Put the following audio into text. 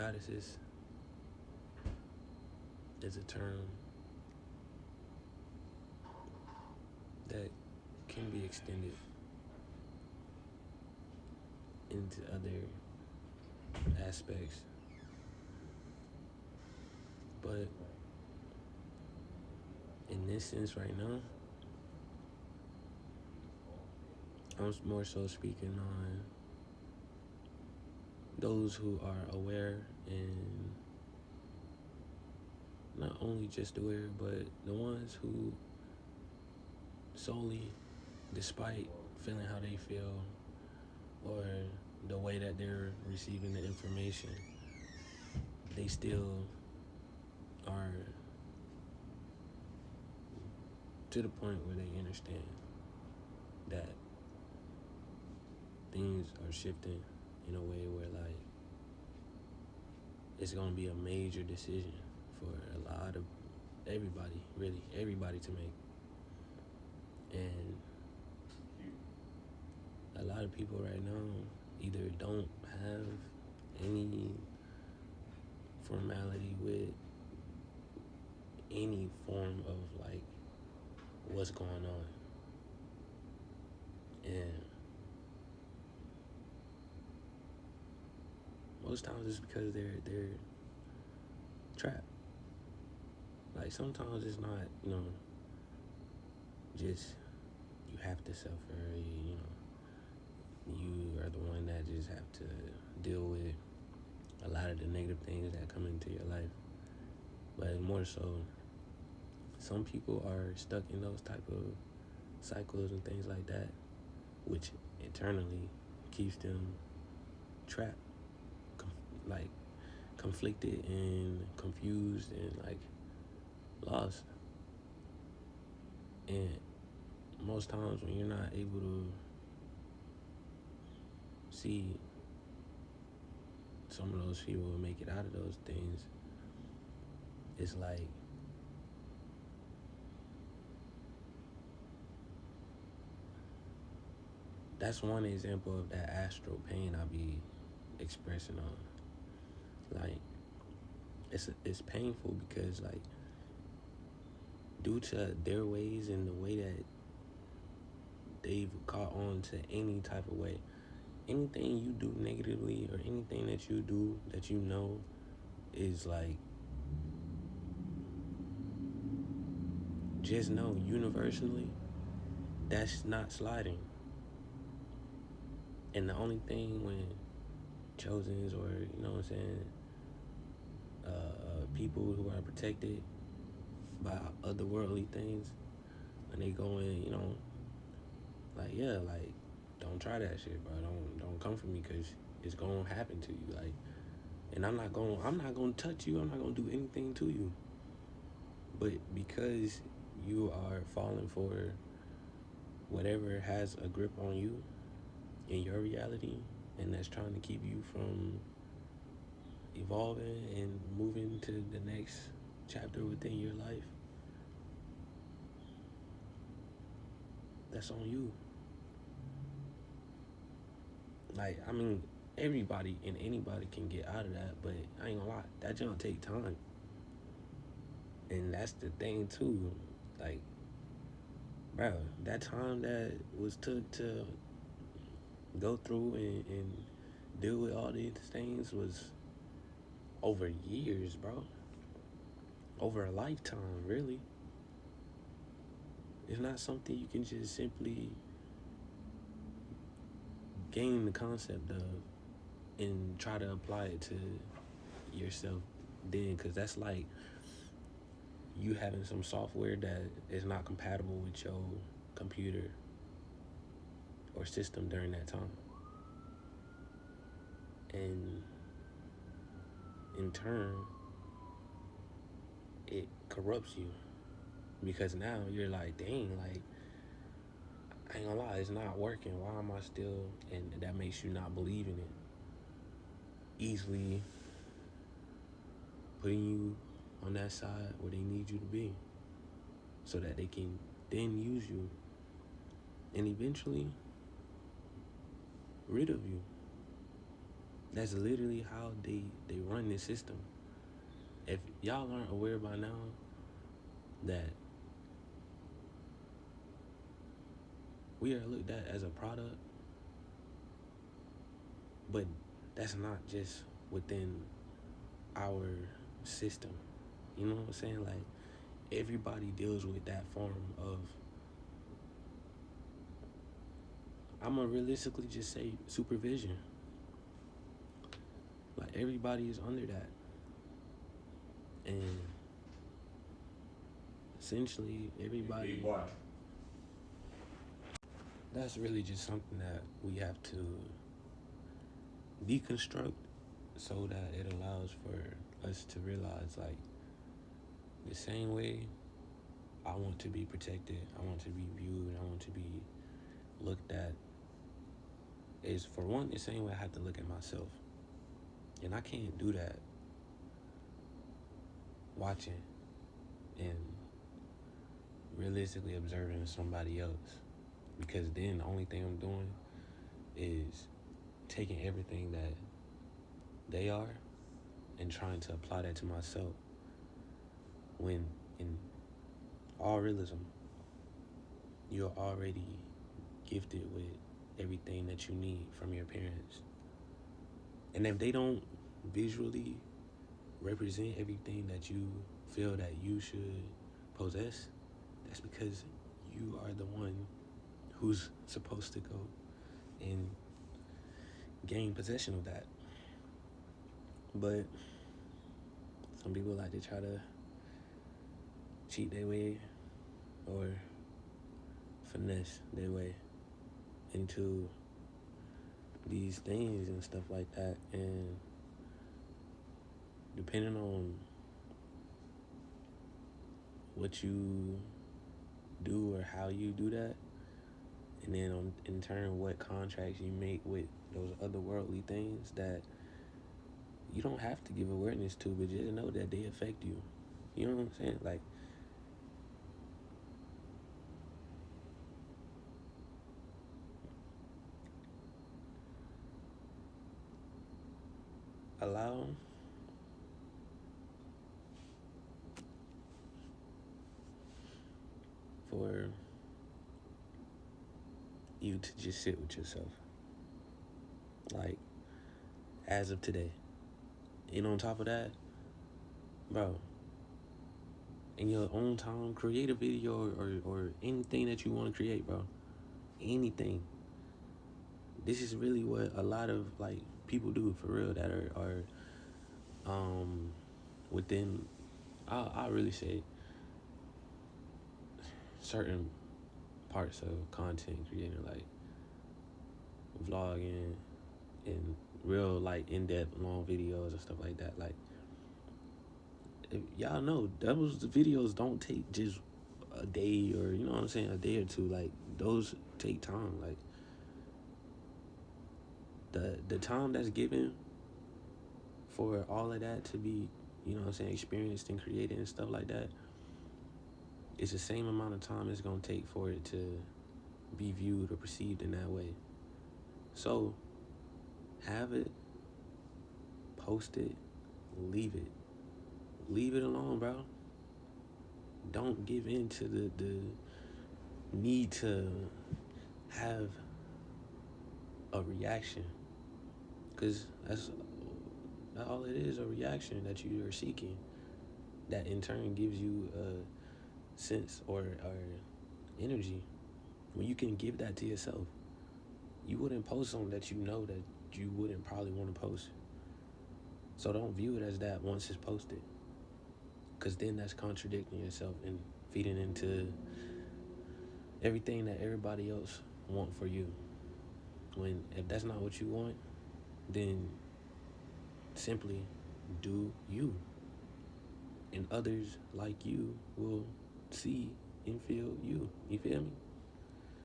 goddesses is a term that can be extended into other aspects, but in this sense right now, I'm more so speaking on those who are aware, and not only just aware, but the ones who solely, despite feeling how they feel or the way that they're receiving the information, they still are to the point where they understand that things are shifting in a way where, like, it's gonna be a major decision for a lot of everybody, really everybody, to make. And a lot of people right now either don't have any formality with any form of, like, what's going on, and most times it's because they're trapped. Like, sometimes it's not, just you have to suffer, you are the one that just have to deal with a lot of the negative things that come into your life. But more so, some people are stuck in those type of cycles and things like that, which internally keeps them trapped, conflicted and confused and, like, lost. And most times when you're not able to see some of those people make it out of those things, it's like that's one example of that astral pain I be expressing on. Like, it's painful because, like, due to their ways and the way that they've caught on to any type of way, anything you do negatively or anything that you do that is, like, just know universally that's not sliding. And the only thing when chosens, or, people who are protected by otherworldly things, when they go in, like, yeah, like, don't try that shit, bro. Don't come for me, because it's gonna happen to you. Like, and I'm not gonna touch you. I'm not gonna do anything to you. But because you are falling for whatever has a grip on you in your reality, and that's trying to keep you from evolving and moving to the next chapter within your life, that's on you. Like, I mean, everybody and anybody can get out of that, but I ain't gonna lie, that junk take time. And that's the thing too. Like, bro, that time that was took to go through and deal with all these things was over years, bro. Over a lifetime, really. It's not something you can just simply gain the concept of and try to apply it to yourself then, because that's like you having some software that is not compatible with your computer or system during that time. And in turn, it corrupts you, because now you're like, dang, like, I ain't gonna lie, it's not working. Why am I still? And that makes you not believe in it. Easily putting you on that side where they need you to be, so that they can then use you and eventually rid of you. That's literally how they run this system. If y'all aren't aware by now that we are looked at as a product, but that's not just within our system. You know what I'm saying? Like, everybody deals with that form of, I'm gonna realistically just say, supervision. Like, everybody is under that. And essentially, everybody, that's really just something that we have to deconstruct so that it allows for us to realize, like, the same way I want to be protected, I want to be viewed, I want to be looked at, is, for one, the same way I have to look at myself. And I can't do that watching and realistically observing somebody else, because then the only thing I'm doing is taking everything that they are and trying to apply that to myself, when in all realism, you're already gifted with everything that you need from your parents. And if they don't visually represent everything that you feel that you should possess, that's because you are the one who's supposed to go and gain possession of that. But some people like to try to cheat their way or finesse their way into these things and stuff like that. And depending on what you do or how you do that, and then in turn what contracts you make with those otherworldly things that you don't have to give awareness to, but just know that they affect you. You know what I'm saying? Like, allow for you to just sit with yourself. Like, as of today. And on top of that, bro, in your own time, create a video or anything that you want to create, bro. Anything. This is really what a lot of, like, people do for real that are within, I'll really say, certain parts of content creating, like vlogging and real, like, in-depth long videos and stuff like that. Like, if y'all know, those videos don't take just a day, or, you know what I'm saying, a day or two. Like, those take time. Like, the time that's given for all of that to be, you know what I'm saying, experienced and created and stuff like that, it's the same amount of time it's gonna take for it to be viewed or perceived in that way. So have it, post it, leave it. Leave it alone, bro. Don't give in to the need to have a reaction, because that's all it is, a reaction that you are seeking, that in turn gives you a sense or energy. When you can give that to yourself, you wouldn't post something that you know that you wouldn't probably want to post. So don't view it as that once it's posted, because then that's contradicting yourself and feeding into everything that everybody else want for you. When, if that's not what you want, then simply do you, and others like you will see and feel you. You feel me?